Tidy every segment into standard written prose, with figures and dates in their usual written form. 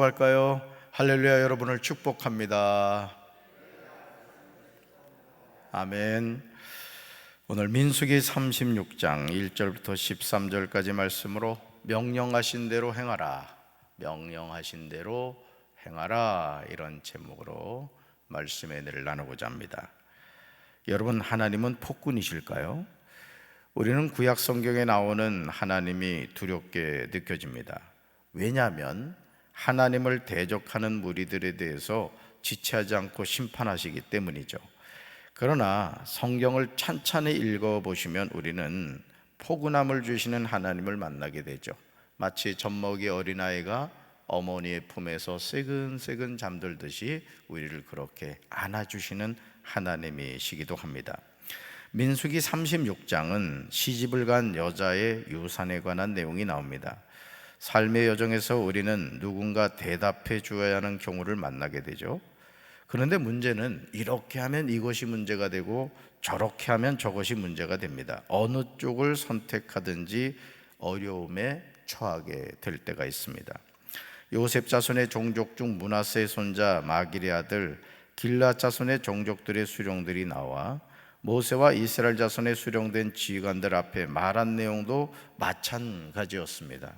할까요? 할렐루야. 여러분을 축복합니다. 아멘. 오늘 민수기 36장 1절부터 13절까지 말씀으로 명령하신 대로 행하라, 명령하신 대로 행하라, 이런 제목으로 말씀의 은혜를 나누고자 합니다. 여러분, 하나님은 폭군이실까요? 우리는 구약 성경에 나오는 하나님이 두렵게 느껴집니다. 왜냐하면 하나님을 대적하는 무리들에 대해서 지체하지 않고 심판하시기 때문이죠. 그러나 성경을 찬찬히 읽어보시면 우리는 포근함을 주시는 하나님을 만나게 되죠. 마치 젖먹이 어린아이가 어머니의 품에서 새근새근 잠들듯이 우리를 그렇게 안아주시는 하나님이시기도 합니다. 민수기 36장은 시집을 간 여자의 유산에 관한 내용이 나옵니다. 삶의 여정에서 우리는 누군가 대답해 주어야 하는 경우를 만나게 되죠. 그런데 문제는 이렇게 하면 이것이 문제가 되고 저렇게 하면 저것이 문제가 됩니다. 어느 쪽을 선택하든지 어려움에 처하게 될 때가 있습니다. 요셉 자손의 종족 중 므낫세의 손자 마길의 아들 길앗 자손의 종족들의 수령들이 나와 모세와 이스라엘 자손의 수령된 지휘관들 앞에 말한 내용도 마찬가지였습니다.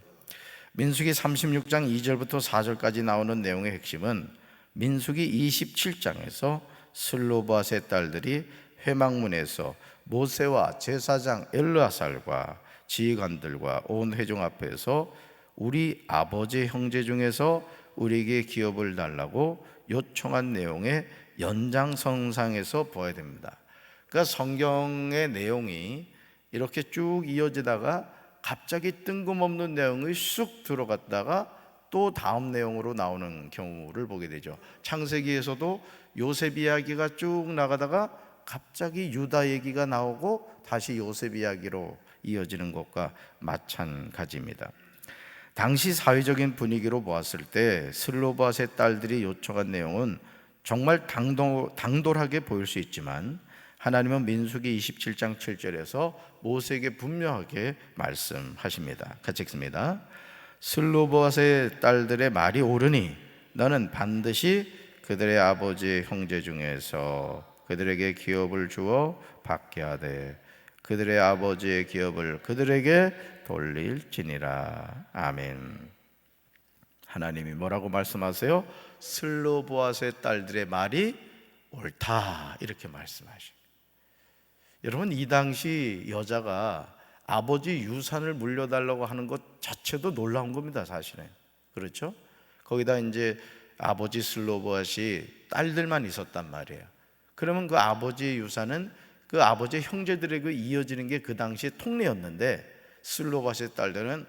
민수기 36장 2절부터 4절까지 나오는 내용의 핵심은 민수기 27장에서 슬로바스의 딸들이 회막문에서 모세와 제사장 엘르아살과 지휘관들과 온 회중 앞에서 우리 아버지 형제 중에서 우리에게 기업을 달라고 요청한 내용의 연장선상에서 보아야 됩니다. 그러니까 성경의 내용이 이렇게 쭉 이어지다가 갑자기 뜬금없는 내용이 쑥 들어갔다가 또 다음 내용으로 나오는 경우를 보게 되죠. 창세기에서도 요셉 이야기가 쭉 나가다가 갑자기 유다 얘기가 나오고 다시 요셉 이야기로 이어지는 것과 마찬가지입니다. 당시 사회적인 분위기로 보았을 때 슬로바스의 딸들이 요청한 내용은 정말 당돌하게 보일 수 있지만 하나님은 민수기 27장 7절에서 모세에게 분명하게 말씀하십니다. 같이 읽습니다. 슬로바스의 딸들의 말이 옳으니 너는 반드시 그들의 아버지의 형제 중에서 그들에게 기업을 주어 받게 하되 그들의 아버지의 기업을 그들에게 돌릴지니라. 아멘. 하나님이 뭐라고 말씀하세요? 슬로바스의 딸들의 말이 옳다, 이렇게 말씀하십니다. 여러분, 이 당시 여자가 아버지 유산을 물려달라고 하는 것 자체도 놀라운 겁니다, 사실은. 그렇죠? 거기다 이제 아버지 슬로바스이 딸들만 있었단 말이에요. 그러면 그 아버지의 유산은 그 아버지의 형제들에게 이어지는 게 그 당시의 통례였는데 슬로바스의 딸들은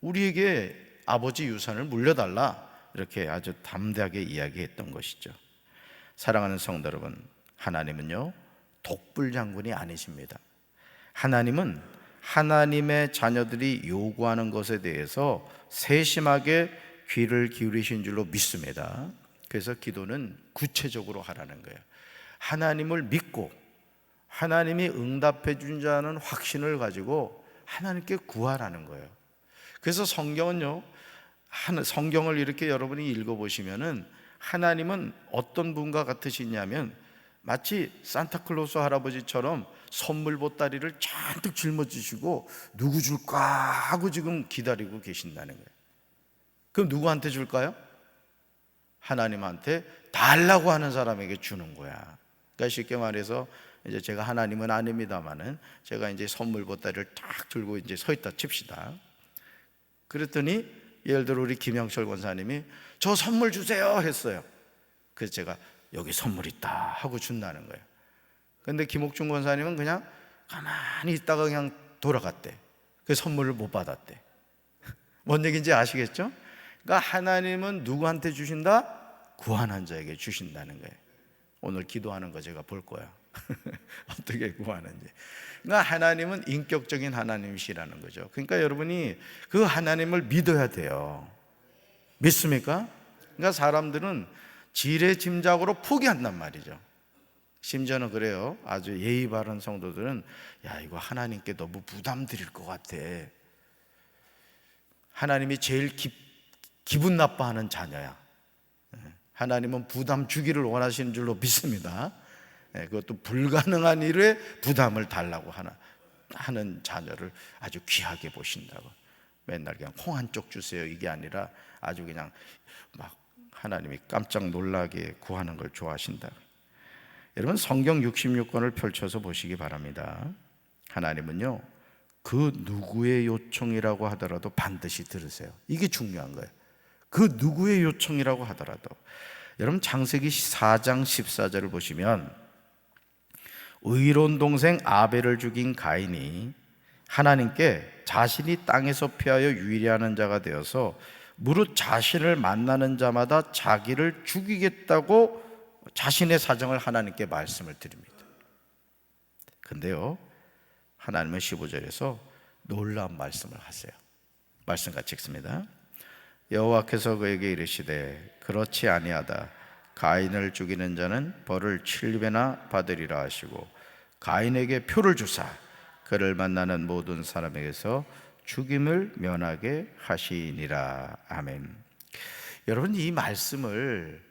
우리에게 아버지 유산을 물려달라, 이렇게 아주 담대하게 이야기했던 것이죠. 사랑하는 성도 여러분, 하나님은요 독불장군이 아니십니다. 하나님은 하나님의 자녀들이 요구하는 것에 대해서 세심하게 귀를 기울이신 줄로 믿습니다. 그래서 기도는 구체적으로 하라는 거예요. 하나님을 믿고 하나님이 응답해 준 자는 확신을 가지고 하나님께 구하라는 거예요. 그래서 성경은요, 성경을 이렇게 여러분이 읽어보시면은 하나님은 어떤 분과 같으시냐면 마치 산타클로스 할아버지처럼 선물 보따리를 잔뜩 짊어지시고 누구 줄까 하고 지금 기다리고 계신다는 거예요. 그럼 누구한테 줄까요? 하나님한테 달라고 하는 사람에게 주는 거야. 그러니까 쉽게 말해서 이제 제가 하나님은 아닙니다만은 제가 이제 선물 보따리를 딱 들고 이제 서 있다 칩시다. 그랬더니 예를 들어 우리 김영철 권사님이 저 선물 주세요 했어요. 그래서 제가 여기 선물 있다 하고 준다는 거예요. 근데 김옥중 권사님은 그냥 가만히 있다가 그냥 돌아갔대. 그 선물을 못 받았대. 뭔 얘기인지 아시겠죠? 그러니까 하나님은 누구한테 주신다? 구하는 자에게 주신다는 거예요. 오늘 기도하는 거 제가 볼 거야. 어떻게 구하는지. 그러니까 하나님은 인격적인 하나님이시라는 거죠. 그러니까 여러분이 그 하나님을 믿어야 돼요. 믿습니까? 그러니까 사람들은 지레짐작으로 포기한단 말이죠. 심지어는 그래요. 아주 예의 바른 성도들은 야, 이거 하나님께 너무 부담 드릴 것 같아. 하나님이 제일 기분 나빠하는 자녀야. 하나님은 부담 주기를 원하시는 줄로 믿습니다. 그것도 불가능한 일에 부담을 달라고 하는 자녀를 아주 귀하게 보신다고. 맨날 그냥 콩 한 쪽 주세요 이게 아니라 아주 그냥 막 하나님이 깜짝 놀라게 구하는 걸 좋아하신다. 여러분, 성경 66권을 펼쳐서 보시기 바랍니다. 하나님은요, 그 누구의 요청이라고 하더라도 반드시 들으세요. 이게 중요한 거예요. 그 누구의 요청이라고 하더라도. 여러분, 창세기 4장 14절을 보시면 의로운 동생 아벨을 죽인 가인이 하나님께 자신이 땅에서 피하여 유일해하는 자가 되어서 무릇 자신을 만나는 자마다 자기를 죽이겠다고 자신의 사정을 하나님께 말씀을 드립니다. 근데요, 하나님은 15절에서 놀라운 말씀을 하세요. 말씀 같이 읽습니다. 여호와께서 그에게 이르시되 그렇지 아니하다. 가인을 죽이는 자는 벌을 7배나 받으리라 하시고 가인에게 표를 주사 그를 만나는 모든 사람에게서 죽임을 면하게 하시니라. 아멘. 여러분, 이 말씀을,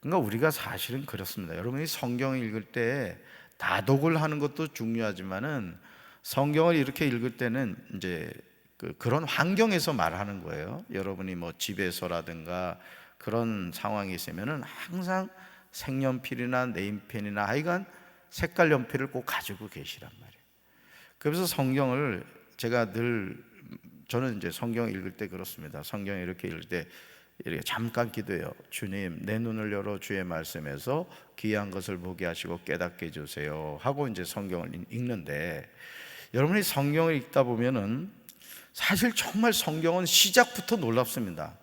그러니까 우리가 사실은 그렇습니다. 여러분이 성경을 읽을 때 다독을 하는 것도 중요하지만은 성경을 이렇게 읽을 때는 이제 그런 환경에서 말하는 거예요. 여러분이 뭐 집에서라든가 그런 상황이 있으면은 항상 색연필이나 네임펜이나 하여간 색깔 연필을 꼭 가지고 계시란 말이에요. 그래서 성경을 저는 이제 성경 읽을 때 그렇습니다. 성경 이렇게 읽을 때 이렇게 잠깐 기도해요. 주님, 내 눈을 열어 주의 말씀에서 귀한 것을 보게 하시고 깨닫게 해주세요 하고 이제 성경을 읽는데, 여러분이 성경을 읽다 보면은 사실 정말 성경은 시작부터 놀랍습니다.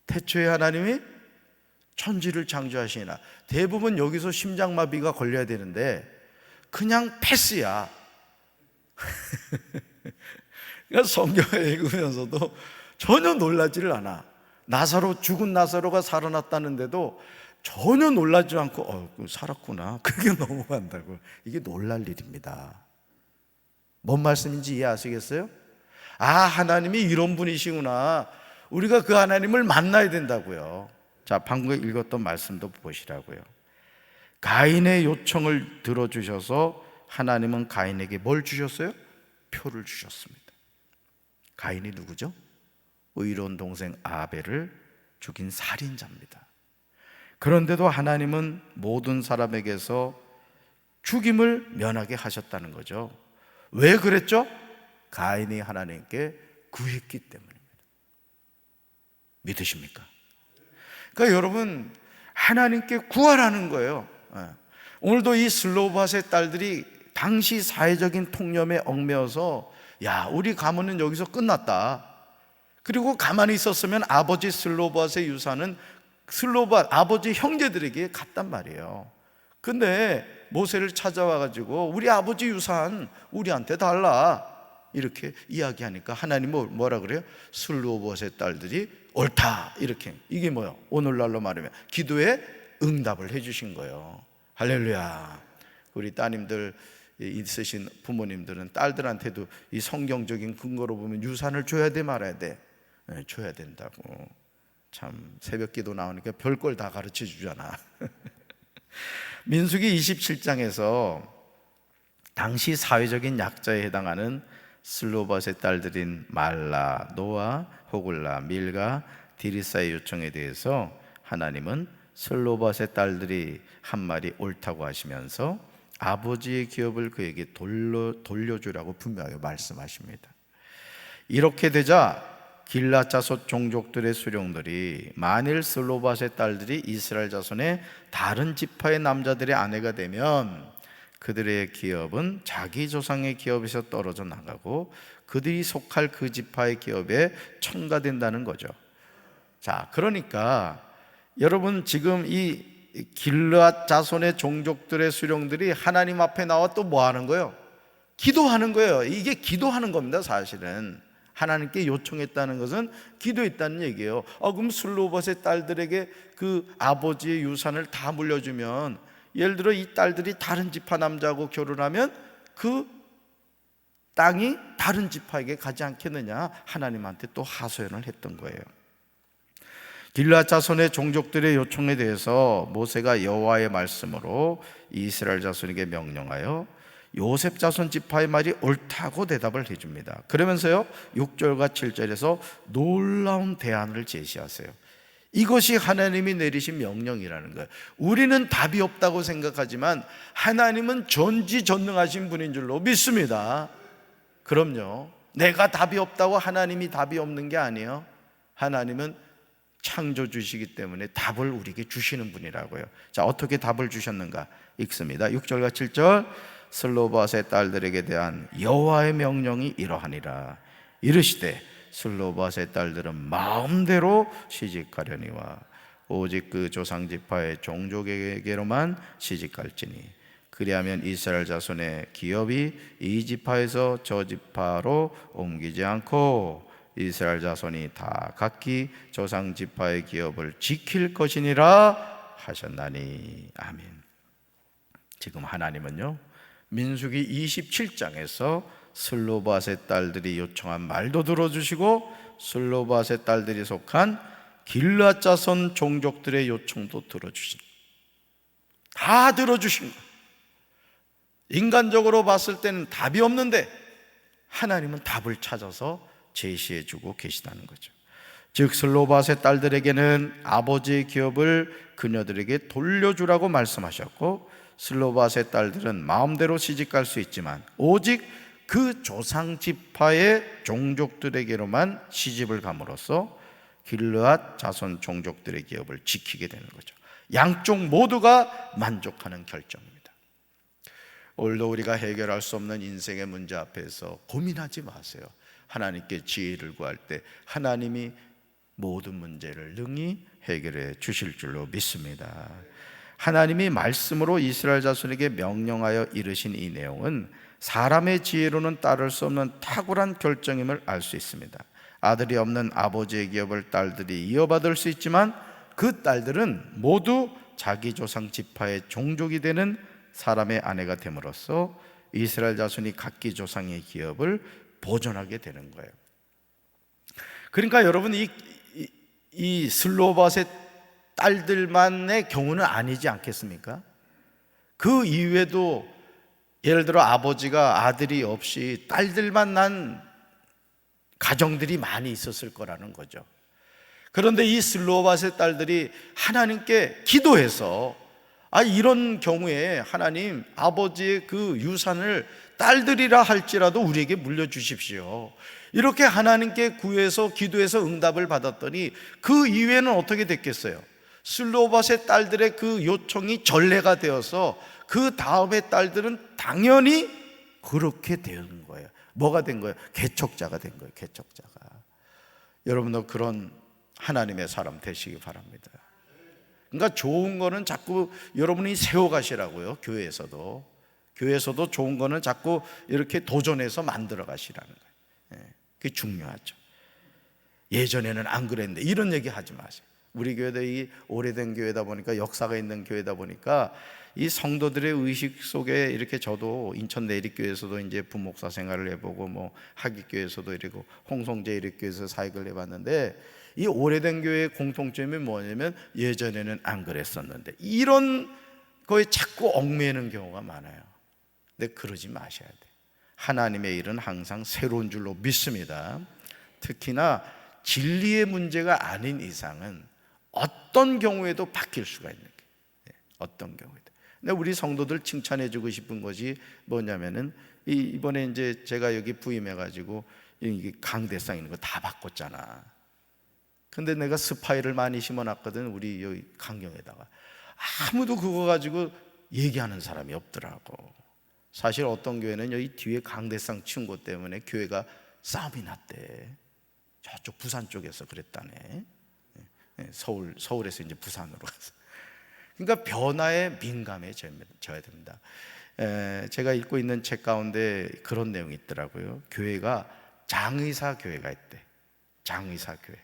태초에 하나님이 천지를 창조하시니라. 대부분 여기서 심장마비가 걸려야 되는데 그냥 패스야. 그러니까 성경을 읽으면서도 전혀 놀라지를 않아. 죽은 나사로가 살아났다는데도 전혀 놀라지 않고 살았구나, 그게 넘어간다고. 이게 놀랄 일입니다. 뭔 말씀인지 이해하시겠어요? 하나님이 이런 분이시구나, 우리가 그 하나님을 만나야 된다고요. 자, 방금 읽었던 말씀도 보시라고요. 가인의 요청을 들어주셔서 하나님은 가인에게 뭘 주셨어요? 표를 주셨습니다. 가인이 누구죠? 의로운 동생 아벨을 죽인 살인자입니다. 그런데도 하나님은 모든 사람에게서 죽임을 면하게 하셨다는 거죠. 왜 그랬죠? 가인이 하나님께 구했기 때문입니다. 믿으십니까? 그러니까 여러분, 하나님께 구하라는 거예요. 오늘도 이 슬로바스의 딸들이 당시 사회적인 통념에 얽매여서 우리 가문은 여기서 끝났다. 그리고 가만히 있었으면 아버지 슬로바스의 유산은 아버지 형제들에게 갔단 말이에요. 근데 모세를 찾아와가지고 우리 아버지 유산 우리한테 달라 이렇게 이야기하니까 하나님은 뭐라 그래요? 슬로바스의 딸들이 옳다, 이렇게. 이게 뭐예요? 오늘날로 말하면 기도에 응답을 해주신 거예요. 할렐루야. 우리 따님들 있으신 부모님들은 딸들한테도 이 성경적인 근거로 보면 유산을 줘야 돼, 말아야 돼? 줘야 된다고. 참, 새벽 기도 나오니까 별걸 다 가르쳐 주잖아. 민수기 27장에서 당시 사회적인 약자에 해당하는 슬로바스의 딸들인 말라, 노아, 호글라, 밀가, 디리사의 요청에 대해서 하나님은 슬로바스의 딸들이 한 말이 옳다고 하시면서 아버지의 기업을 그에게 돌려주라고 분명하게 말씀하십니다. 이렇게 되자 길앗 자손 종족들의 수령들이 만일 슬로바스의 딸들이 이스라엘 자손의 다른 지파의 남자들의 아내가 되면 그들의 기업은 자기 조상의 기업에서 떨어져 나가고 그들이 속할 그 지파의 기업에 첨가된다는 거죠. 자, 그러니까 여러분, 지금 이 길앗 자손의 종족들의 수령들이 하나님 앞에 나와 또 뭐 하는 거예요? 기도하는 거예요. 이게 기도하는 겁니다. 사실은 하나님께 요청했다는 것은 기도했다는 얘기예요. 그럼 슬로바스의 딸들에게 그 아버지의 유산을 다 물려주면, 예를 들어 이 딸들이 다른 지파 남자하고 결혼하면 그 땅이 다른 지파에게 가지 않겠느냐, 하나님한테 또 하소연을 했던 거예요. 길르앗 자손의 종족들의 요청에 대해서 모세가 여호와의 말씀으로 이스라엘 자손에게 명령하여 요셉 자손 지파의 말이 옳다고 대답을 해줍니다. 그러면서요 6절과 7절에서 놀라운 대안을 제시하세요. 이것이 하나님이 내리신 명령이라는 거예요. 우리는 답이 없다고 생각하지만 하나님은 전지전능하신 분인 줄로 믿습니다. 그럼요, 내가 답이 없다고 하나님이 답이 없는 게 아니에요. 하나님은 창조주시기 때문에 답을 우리에게 주시는 분이라고요. 자, 어떻게 답을 주셨는가 읽습니다. 6절과 7절. 슬로바앗의 딸들에게 대한 여호와의 명령이 이러하니라. 이르시되 슬로바앗의 딸들은 마음대로 시집가려니와 오직 그 조상지파의 종족에게로만 시집갈지니 그리하면 이스라엘 자손의 기업이 이 지파에서 저 지파로 옮기지 않고 이스라엘 자손이 다 각기 조상 지파의 기업을 지킬 것이니라 하셨나니. 아멘. 지금 하나님은요 민수기 27장에서 슬로바앗의 딸들이 요청한 말도 들어주시고 슬로바앗의 딸들이 속한 길르앗 자손 종족들의 요청도 들어주신, 다 들어주신 거예요. 인간적으로 봤을 때는 답이 없는데 하나님은 답을 찾아서 제시해 주고 계시다는 거죠. 즉 슬로바앗의 딸들에게는 아버지의 기업을 그녀들에게 돌려주라고 말씀하셨고, 슬로바앗의 딸들은 마음대로 시집갈 수 있지만 오직 그 조상 지파의 종족들에게로만 시집을 감으로써 길르앗 자손 종족들의 기업을 지키게 되는 거죠. 양쪽 모두가 만족하는 결정입니다. 오늘도 우리가 해결할 수 없는 인생의 문제 앞에서 고민하지 마세요. 하나님께 지혜를 구할 때 하나님이 모든 문제를 능히 해결해 주실 줄로 믿습니다. 하나님이 말씀으로 이스라엘 자손에게 명령하여 이르신 이 내용은 사람의 지혜로는 따를 수 없는 탁월한 결정임을 알 수 있습니다. 아들이 없는 아버지의 기업을 딸들이 이어받을 수 있지만 그 딸들은 모두 자기 조상 지파의 종족이 되는 사람의 아내가 됨으로써 이스라엘 자손이 각기 조상의 기업을 보존하게 되는 거예요. 그러니까 여러분 이 슬로바앗의 딸들만의 경우는 아니지 않겠습니까? 그 이외에도 예를 들어 아버지가 아들이 없이 딸들만 난 가정들이 많이 있었을 거라는 거죠. 그런데 이 슬로바앗의 딸들이 하나님께 기도해서 이런 경우에 하나님 아버지의 그 유산을 딸들이라 할지라도 우리에게 물려주십시오. 이렇게 하나님께 구해서 기도해서 응답을 받았더니 그 이후에는 어떻게 됐겠어요? 슬로바앗의 딸들의 그 요청이 전례가 되어서 그 다음의 딸들은 당연히 그렇게 된 거예요. 뭐가 된 거예요? 개척자가 된 거예요. 개척자가. 여러분도 그런 하나님의 사람 되시기 바랍니다. 그러니까 좋은 거는 자꾸 여러분이 세워가시라고요. 교회에서도 좋은 거는 자꾸 이렇게 도전해서 만들어 가시라는 거예요. 그게 중요하죠. 예전에는 안 그랬는데 이런 얘기 하지 마세요. 우리 교회도 이 오래된 교회다 보니까, 역사가 있는 교회다 보니까 이 성도들의 의식 속에 이렇게, 저도 인천 내립교회에서도 이제 부목사 생활을 해보고 뭐 하깃교회에서도 이러고 홍성제 이립교회에서 사역을 해봤는데, 이 오래된 교회의 공통점이 뭐냐면 예전에는 안 그랬었는데 이런 거에 자꾸 얽매이는 경우가 많아요. 근데 그러지 마셔야 돼요. 하나님의 일은 항상 새로운 줄로 믿습니다. 특히나 진리의 문제가 아닌 이상은 어떤 경우에도 바뀔 수가 있는 거예요. 어떤 경우에도. 근데 우리 성도들 칭찬해 주고 싶은 것이 뭐냐면은 이번에 이제 제가 여기 부임해가지고 이 강대상 있는 거 다 바꿨잖아. 근데 내가 스파이를 많이 심어놨거든, 우리 여기 강경에다가. 아무도 그거 가지고 얘기하는 사람이 없더라고. 사실 어떤 교회는 여기 뒤에 강대상 치운 것 때문에 교회가 싸움이 났대. 저쪽 부산 쪽에서 그랬다네. 서울에서 이제 부산으로 가서. 그러니까 변화에 민감해져야 됩니다. 제가 읽고 있는 책 가운데 그런 내용이 있더라고요. 교회가 장의사 교회가 있대. 장의사 교회.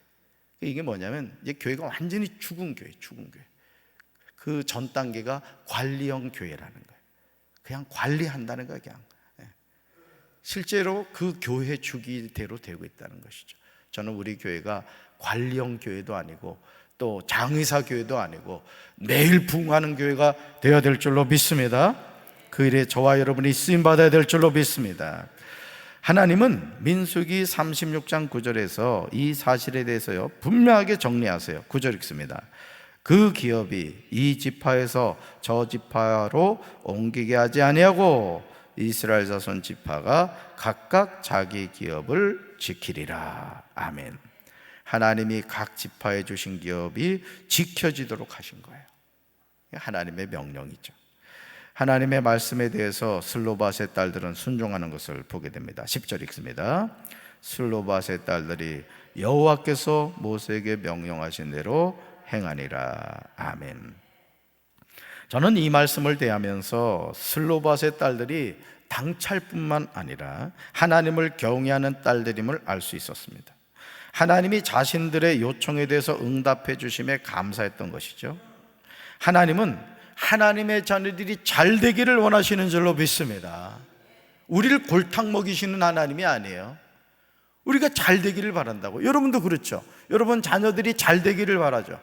이게 뭐냐면 이제 교회가 완전히 죽은 교회. 그 전 단계가 관리형 교회라는 거예요. 그냥 관리한다는 거예요. 그냥. 실제로 그 교회 주기대로 되고 있다는 것이죠. 저는 우리 교회가 관리형 교회도 아니고 또 장의사 교회도 아니고 매일 부흥하는 교회가 되어야 될 줄로 믿습니다. 그 일에 저와 여러분이 쓰임받아야 될 줄로 믿습니다. 하나님은 민수기 36장 9절에서 이 사실에 대해서요 분명하게 정리하세요. 9절 읽습니다. 그 기업이 이 지파에서 저 지파로 옮기게 하지 아니하고 이스라엘 자손 지파가 각각 자기 기업을 지키리라. 아멘. 하나님이 각 지파에 주신 기업이 지켜지도록 하신 거예요. 하나님의 명령이죠. 하나님의 말씀에 대해서 슬로밧의 딸들은 순종하는 것을 보게 됩니다. 10절 읽습니다. 슬로밧의 딸들이 여호와께서 모세에게 명령하신 대로 행하니라. 아멘. 저는 이 말씀을 대하면서 슬로밧의 딸들이 당찰뿐만 아니라 하나님을 경외하는 딸들임을 알 수 있었습니다. 하나님이 자신들의 요청에 대해서 응답해 주심에 감사했던 것이죠. 하나님은 하나님의 자녀들이 잘 되기를 원하시는 줄로 믿습니다. 우리를 골탕 먹이시는 하나님이 아니에요. 우리가 잘 되기를 바란다고. 여러분도 그렇죠. 여러분 자녀들이 잘 되기를 바라죠.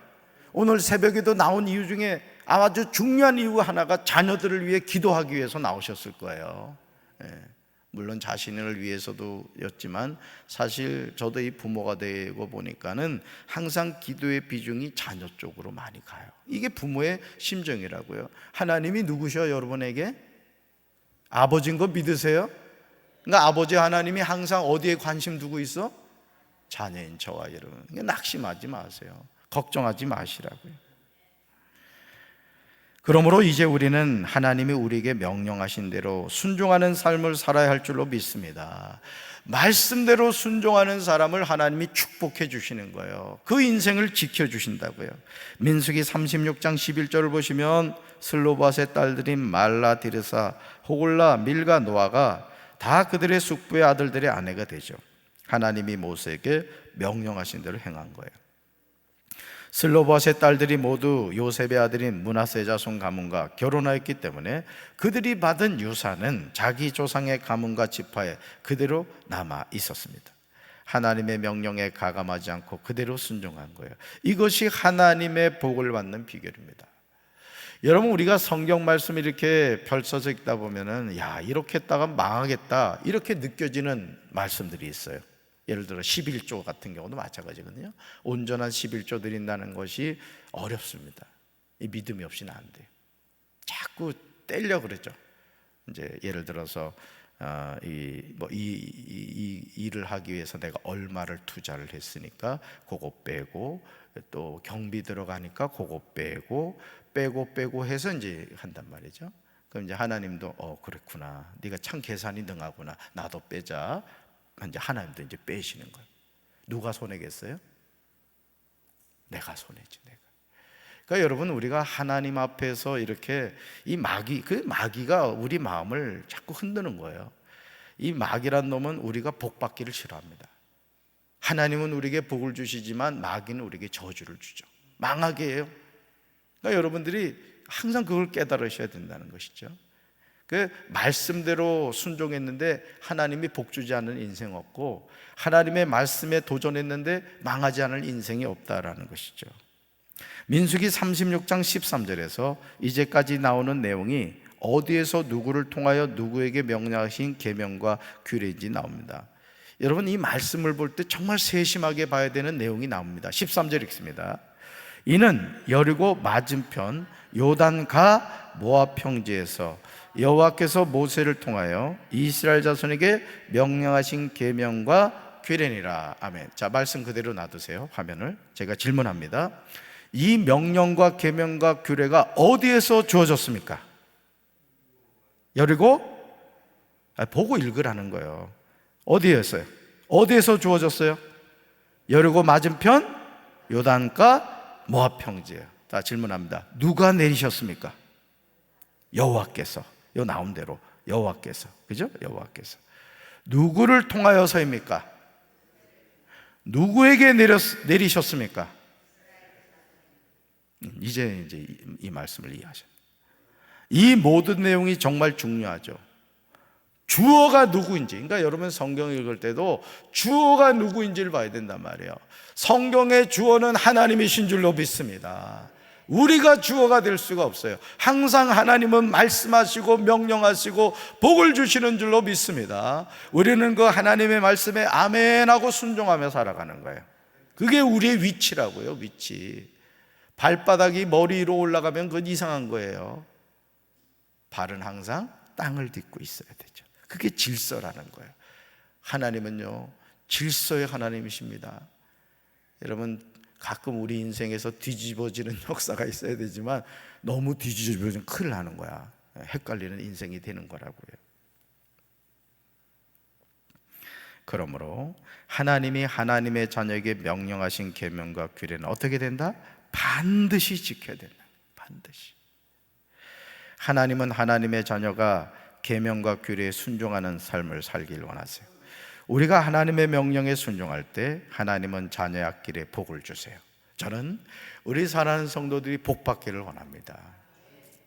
오늘 새벽에도 나온 이유 중에 아주 중요한 이유 하나가 자녀들을 위해 기도하기 위해서 나오셨을 거예요. 물론 자신을 위해서도 였지만 사실 저도 이 부모가 되고 보니까는 항상 기도의 비중이 자녀 쪽으로 많이 가요. 이게 부모의 심정이라고요. 하나님이 누구셔 여러분에게? 아버지인 거 믿으세요? 그러니까 아버지 하나님이 항상 어디에 관심 두고 있어? 자녀인 저와 여러분. 낙심하지 마세요. 걱정하지 마시라고요. 그러므로 이제 우리는 하나님이 우리에게 명령하신 대로 순종하는 삶을 살아야 할 줄로 믿습니다. 말씀대로 순종하는 사람을 하나님이 축복해 주시는 거예요. 그 인생을 지켜주신다고요. 민수기 36장 11절을 보시면 슬로밧의 딸들인 말라, 디르사, 호글라, 밀가, 노아가 다 그들의 숙부의 아들들의 아내가 되죠. 하나님이 모세에게 명령하신 대로 행한 거예요. 슬로밧의 딸들이 모두 요셉의 아들인 므낫세 자손 가문과 결혼하였기 때문에 그들이 받은 유산은 자기 조상의 가문과 지파에 그대로 남아 있었습니다. 하나님의 명령에 가감하지 않고 그대로 순종한 거예요. 이것이 하나님의 복을 받는 비결입니다. 여러분, 우리가 성경 말씀 이렇게 펼쳐져 읽다 보면은 야, 이렇게 했다가 망하겠다 이렇게 느껴지는 말씀들이 있어요. 예를 들어 11조 같은 경우도 마찬가지거든요. 온전한 11조 드린다는 것이 어렵습니다. 이 믿음이 없이는 안 돼요. 자꾸 떼려 그러죠. 이제 예를 들어서 이 일을 하기 위해서 내가 얼마를 투자를 했으니까 그거 빼고, 또 경비 들어가니까 그거 빼고 해서 이제 한단 말이죠. 그럼 이제 하나님도 그랬구나, 네가 참 계산이 능하구나, 나도 빼자. 이제 하나님도 이제 빼시는 거예요. 누가 손해겠어요? 내가 손해지, 내가. 그러니까 여러분, 우리가 하나님 앞에서 이렇게 이 마귀가 우리 마음을 자꾸 흔드는 거예요. 이 마귀란 놈은 우리가 복 받기를 싫어합니다. 하나님은 우리에게 복을 주시지만 마귀는 우리에게 저주를 주죠. 망하게 해요. 그러니까 여러분들이 항상 그걸 깨달으셔야 된다는 것이죠. 그 말씀대로 순종했는데 하나님이 복 주지 않는 인생 없고, 하나님의 말씀에 도전했는데 망하지 않을 인생이 없다라는 것이죠. 민수기 36장 13절에서 이제까지 나오는 내용이 어디에서 누구를 통하여 누구에게 명령하신 계명과 규례인지 나옵니다. 여러분, 이 말씀을 볼 때 정말 세심하게 봐야 되는 내용이 나옵니다. 13절 읽습니다. 이는 여리고 맞은편 요단가 모압 평지에서 여호와께서 모세를 통하여 이스라엘 자손에게 명령하신 계명과 규례니라. 아멘. 자, 말씀 그대로 놔두세요. 화면을. 제가 질문합니다. 이 명령과 계명과 규례가 어디에서 주어졌습니까? 여리고? 보고 읽으라는 거예요. 어디에서요? 어디에서 주어졌어요? 여리고 맞은편 요단가 모압 평지예요. 자, 질문합니다. 누가 내리셨습니까? 여호와께서. 요 나온 대로 여호와께서. 그죠? 여호와께서. 누구를 통하여서입니까? 누구에게 내리셨습니까? 이제 이 말씀을 이해하셔요. 이 모든 내용이 정말 중요하죠. 주어가 누구인지, 그러니까 여러분 성경 읽을 때도 주어가 누구인지를 봐야 된단 말이에요. 성경의 주어는 하나님이신 줄로 믿습니다. 우리가 주어가 될 수가 없어요. 항상 하나님은 말씀하시고 명령하시고 복을 주시는 줄로 믿습니다. 우리는 그 하나님의 말씀에 아멘하고 순종하며 살아가는 거예요. 그게 우리의 위치라고요. 위치. 발바닥이 머리 위로 올라가면 그건 이상한 거예요. 발은 항상 땅을 딛고 있어야 되죠. 그게 질서라는 거예요. 하나님은요, 질서의 하나님이십니다. 여러분, 가끔 우리 인생에서 뒤집어지는 역사가 있어야 되지만 너무 뒤집어지면 큰일 나는 거야. 헷갈리는 인생이 되는 거라고요. 그러므로 하나님이 하나님의 자녀에게 명령하신 계명과 규례는 어떻게 된다? 반드시 지켜야 된다. 반드시. 하나님은 하나님의 자녀가 계명과 규례에 순종하는 삶을 살길 원하세요. 우리가 하나님의 명령에 순종할 때 하나님은 자녀의 앞길에 복을 주세요. 저는 우리 사랑하는 성도들이 복받기를 원합니다.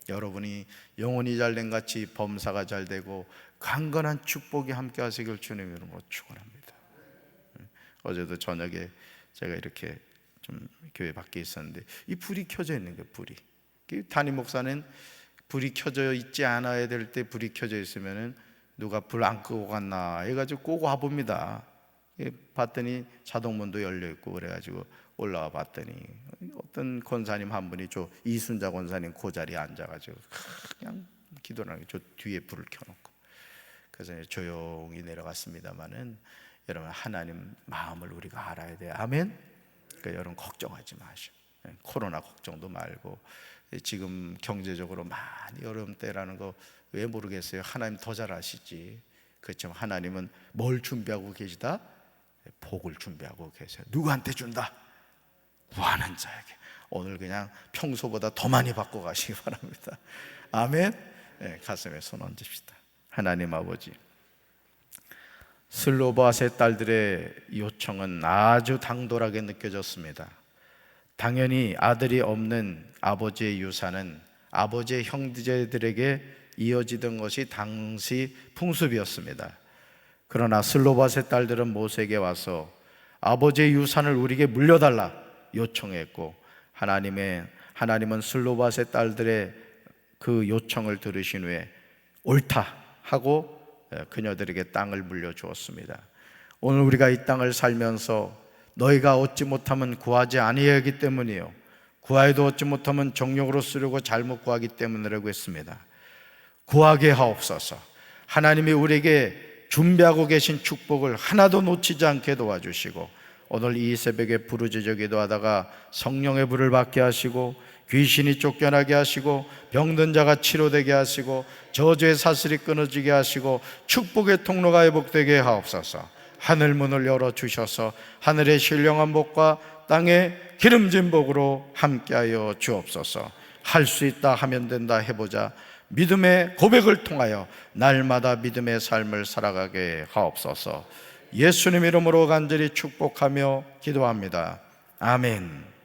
여러분이 영혼이 잘된 같이 범사가 잘되고 강건한 축복이 함께 하시길 주님 이름으로 축원합니다. 어제도 저녁에 제가 이렇게 좀 교회 밖에 있었는데 이 불이 켜져 있는 거예요. 불이. 담임 목사는 불이 켜져 있지 않아야 될 때 불이 켜져 있으면은 누가 불 안 끄고 갔나 해가지고 꼭 와봅니다. 봤더니 자동문도 열려있고 그래가지고 올라와 봤더니 어떤 권사님 한 분이 저 이순자 권사님 그 자리에 앉아가지고 그냥 기도를 하는 저 뒤에 불을 켜놓고 그래서 조용히 내려갔습니다마는 여러분 하나님 마음을 우리가 알아야 돼요. 아멘. 그러니까 여러분 걱정하지 마시오. 코로나 걱정도 말고 지금 경제적으로 많이 어려운 때라는 거 왜 모르겠어요. 하나님 더 잘 아시지. 그렇지만 하나님은 뭘 준비하고 계시다? 복을 준비하고 계세요. 누구한테 준다? 구하는 자에게. 오늘 그냥 평소보다 더 많이 받고 가시기 바랍니다. 아멘. 네, 가슴에 손 얹읍시다. 하나님 아버지, 슬로바스의 딸들의 요청은 아주 당돌하게 느껴졌습니다. 당연히 아들이 없는 아버지의 유산은 아버지의 형제들에게 이어지던 것이 당시 풍습이었습니다. 그러나 슬로바스의 딸들은 모세에게 와서 아버지의 유산을 우리에게 물려달라 요청했고 하나님은 슬로바스의 딸들의 그 요청을 들으신 후에 옳다 하고 그녀들에게 땅을 물려주었습니다. 오늘 우리가 이 땅을 살면서 너희가 얻지 못하면 구하지 아니해야 하기 때문이요 구하여도 얻지 못하면 정욕으로 쓰려고 잘못 구하기 때문이라고 했습니다. 구하게 하옵소서. 하나님이 우리에게 준비하고 계신 축복을 하나도 놓치지 않게 도와주시고 오늘 이 새벽에 부르짖어 기도하다가 성령의 불을 받게 하시고 귀신이 쫓겨나게 하시고 병든 자가 치료되게 하시고 저주의 사슬이 끊어지게 하시고 축복의 통로가 회복되게 하옵소서. 하늘 문을 열어주셔서 하늘의 신령한 복과 땅의 기름진 복으로 함께하여 주옵소서. 할 수 있다 하면 된다 해보자. 믿음의 고백을 통하여 날마다 믿음의 삶을 살아가게 하옵소서. 예수님 이름으로 간절히 축복하며 기도합니다. 아멘.